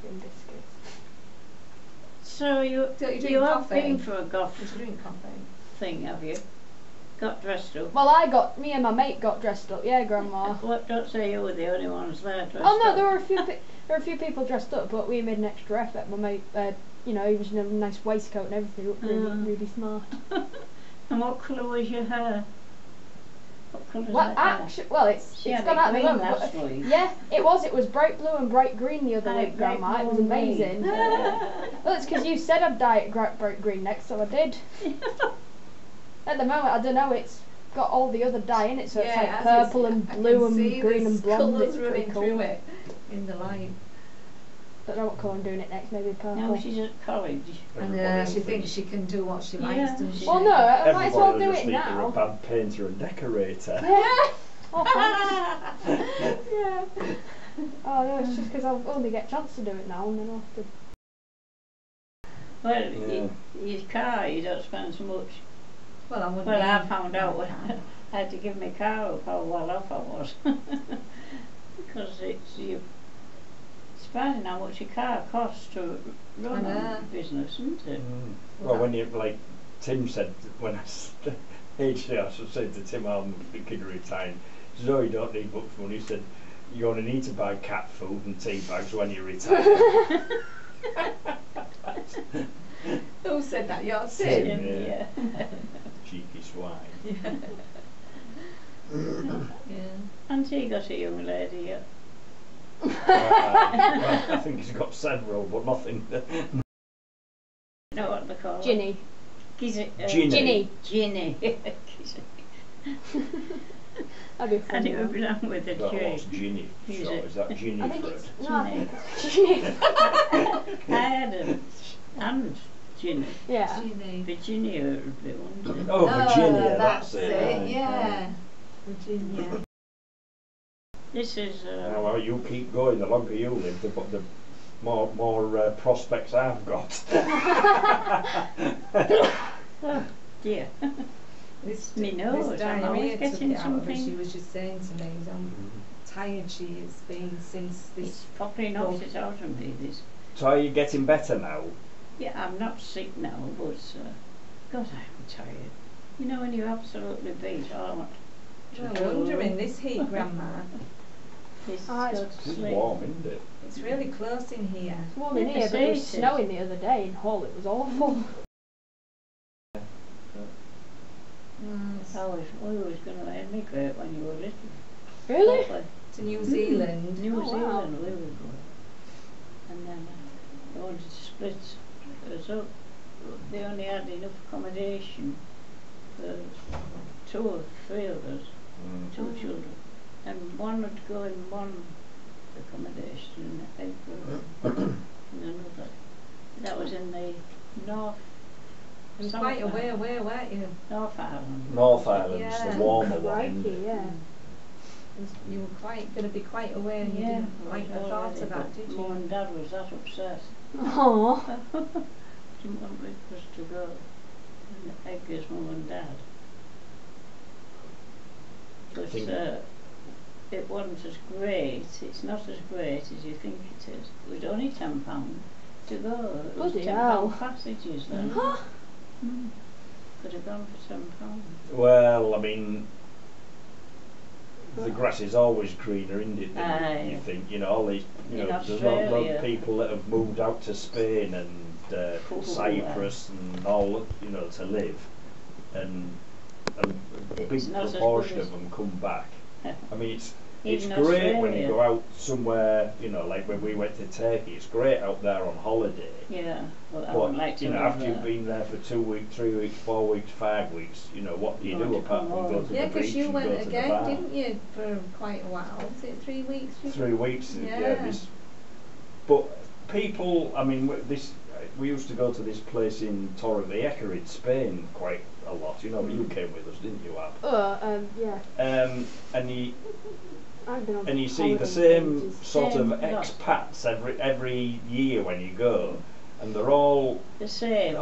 Biscuits. So you have been for a goth thing, have you? Got dressed up? Well, me and my mate got dressed up, yeah, Grandma. What, don't say you were the only ones there dressed up. Oh no, there were a few people dressed up, but we made an extra effort. My mate, you know, he was in a nice waistcoat and everything, looked really smart. And what colour was your hair? What colour is Well, that actually, well, it's gone out the moment. Yeah, it was bright blue and bright green the other week, Grandma. It was amazing. Well, it's because you said I'd dye it bright green next, so I did. At the moment, I don't know, it's got all the other dye in it, so it's like purple and blue and green and blonde. It's pretty cool. Through it in the light. Don't know what colour I'm doing it next, maybe purple. No, she's at college. And she thinks she can do what she likes, doesn't she? Well, no, I might as well do it now. You're a bad painter and decorator. Yeah. Oh, thanks. Yeah. Oh no, it's just because I'll only get a chance to do it now, and then I'll have to. Well, your car, you don't spend so much. Well, I found out when I had to give my car up how well off I was. Because you're surprising how much your car costs to run a business, isn't it? Well, when you, like Tim said, when I aged I said to Tim, I'm thinking of retiring. He said, oh, you don't need much money. He said, you're going to need to buy cat food and tea bags when you retire. Who said that? Your Tim? Yeah. Cheeky swine. Yeah. Hasn't he got a young lady yet? I think he's got several, but nothing. Know what they call Ginny. Ginny. Ginny. That'd be fun. And it would be done with a J. What's Ginny? So is that Ginny? I think it's Ginny. I I had and Ginny. Yeah. Virginia would be one. Oh, Virginia, that's it. Right, yeah. Virginia. This is. Well, you keep going. The longer you live, the more prospects I've got. Oh dear. This nose. I'm always getting something. She was just saying to me how tired she has been since this. It's probably knocked it out of me. This. So are you getting better now? Yeah, I'm not sick now, but God, I'm tired. You know when you're absolutely beat. Well, wondering this heat, Grandma. It's warm, isn't it? It's really close in here. It's warm in here, but it was snowing the other day in Hull. It was awful. We was going to emigrate when you were little. Really? To New Zealand. New Zealand, we were going. And then they wanted to split us up. They only had enough accommodation for 2 or 3 of us, 2 children. And one would go in one accommodation and in another. That was in the north. It was quite a way away, weren't you? North Island. North Island's the warmer one. Yeah. You were going to be quite away, and you didn't like the thought of that, did you? Mum and Dad was that upset. Aww. Didn't want us to go. And Edgar's Mum and Dad. But it wasn't as great. It's not as great as you think it is. It was only £10 to go. It was £10 passages then. Could have gone for £10. Well, I mean, the grass is always greener, isn't it? You think, you know, all these, you know, there's a lot of people that have moved out to Spain and Cyprus and all, you know, to live, and a big proportion of them come back. I mean, it's great when you go out somewhere, you know, like when we went to Turkey. It's great out there on holiday. Yeah, well, I but would like to you know, after you've been there for 2 weeks, 3 weeks, 4 weeks, 5 weeks, you know, what do you do apart from go to the beach? Yeah, because you went again, didn't you, for quite a while? Was it 3 weeks? 3 weeks, yeah. But people, I mean, we used to go to this place in Torrevieja in Spain quite a lot. You know, you came with us, didn't you, Ab? Yeah. And you see the same sort of expats every year when you go, and they're all the same.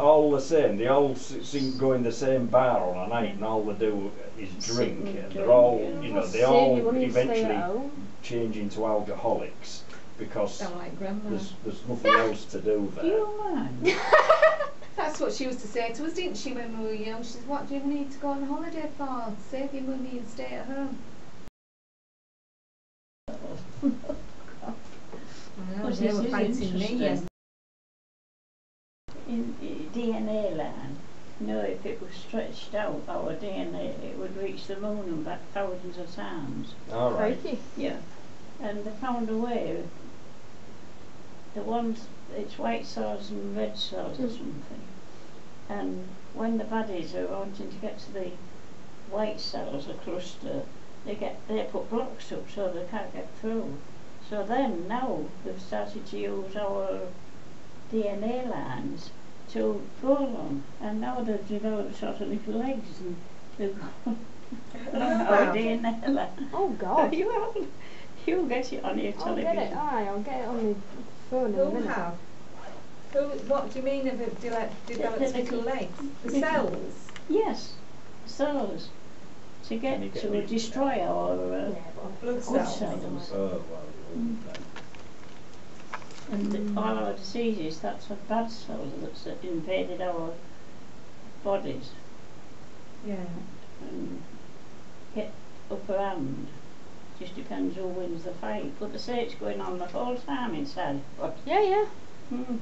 They all seem to go in the same bar on a night, and all they do is drink. And they're all, you know, they all eventually change into alcoholics. because Sound like Grandma. there's nothing else to do there. You man. That's what she used to say to us, didn't she, when we were young? She says, what do you need to go on holiday for? Save your money and stay at home. I know, they were fighting me, yes. In DNA land, you know, if it was stretched out, our DNA, it would reach the moon and back thousands of times. All right. Crikey. Yeah. And they found a way. The ones, it's white cells and red cells or something. And when the baddies are wanting to get to the white cells, a cluster, they put blocks up so they can't get through. So then now they've started to use our DNA lines to go along, and now they've developed sort of little legs and they've got our DNA line. Oh God. You'll get it on your television. I'll get it. Aye, I'll get it on my phone in a minute. Have? What do you mean of it developed little legs? The cells? Yes, cells. To get to destroy our Blood good cells. cells. Oh well. And all our diseases, that's what bad cells that's invaded our bodies Yeah. and get upper hand. Just depends who wins the fight. But they say it's going on the whole time inside the body. Yeah, yeah. Hmm.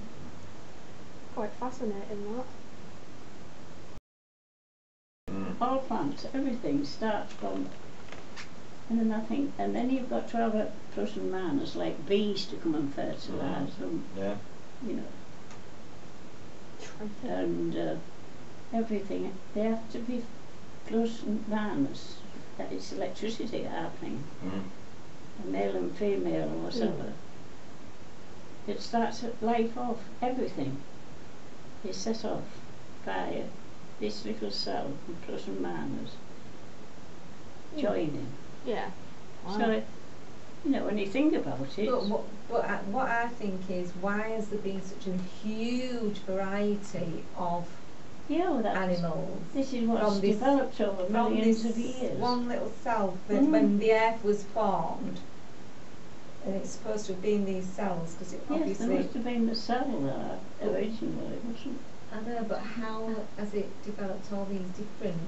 Quite fascinating, that. All plants, everything starts from, and then I think, and then you've got to have a plus and minus, like bees to come and fertilise them, Yeah. you know, and everything. They have to be plus and minus. That is electricity happening, a male and female or whatever. It starts life off, everything is set off by this little cell and plus and minus joining. Yeah. Wow. So, you know, when you think about it. But what I think is, why has there been such a huge variety of animals? This is what's developed over millions of years. One little cell, when the earth was formed, and it's supposed to have been these cells, because it obviously. Yes, there must have been the cell there originally, wasn't it? I know, but how has it developed all these different,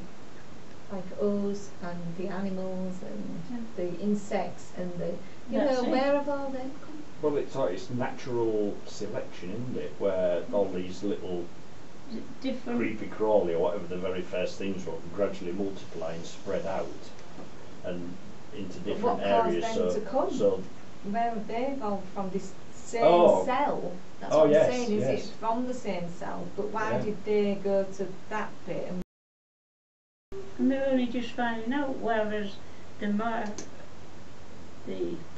like us and the animals and the insects and the, where have all them come? Well, it's natural selection, isn't it? Where all these little creepy crawly or whatever the very first things were gradually multiply and spread out and into different areas. So where have they evolved from? This same cell? That's what I'm yes, saying, is yes. it from the same cell? But why did they go to that bit? And they're only just finding out, whereas the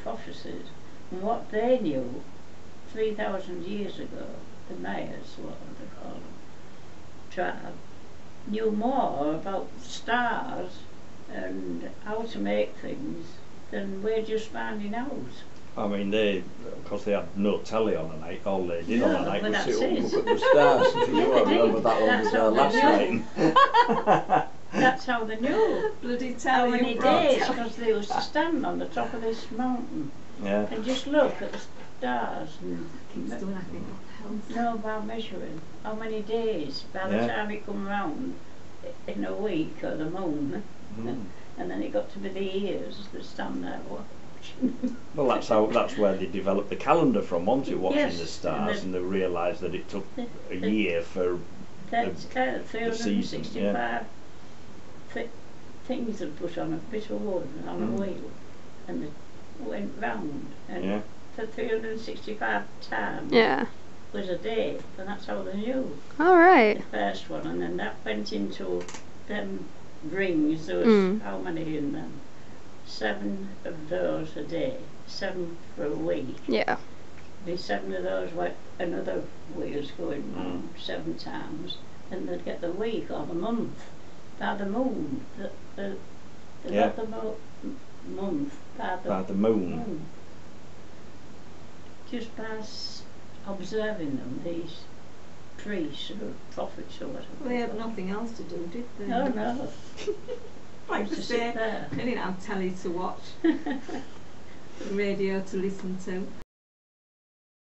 prophecies and what they knew 3,000 years ago, the Mayas, what they call them, tribe, knew more about stars and how to make things than we're just finding out. I mean, because they had no telly on the night, all they did on the night was sit up and look at the stars. You remember that one was last night. That's how they knew. Bloody how many days, because they used to stand on the top of this mountain and just look at the stars and know about measuring how many days by the time it come round in a week, or the moon, and then it got to be the years that stand there watching. Well, that's where they developed the calendar from, wasn't it? Watching the stars, and they realised that it took a year for the 365 things had put on a bit of wood on a wheel, and it went round, and for 365 times was a day, and that's how they knew. All right. The first one, and then that went into them rings. There was how many in them? 7 of those a day, 7 for a week. Yeah. Be 7 of those where another wheel's going round 7 times, and they'd get the week or the month by the moon. The month by the moon. Just by observing them, these priests or prophets or whatever. They had nothing else to do, did they? No, no. Like to say, they didn't have telly to watch, radio to listen to.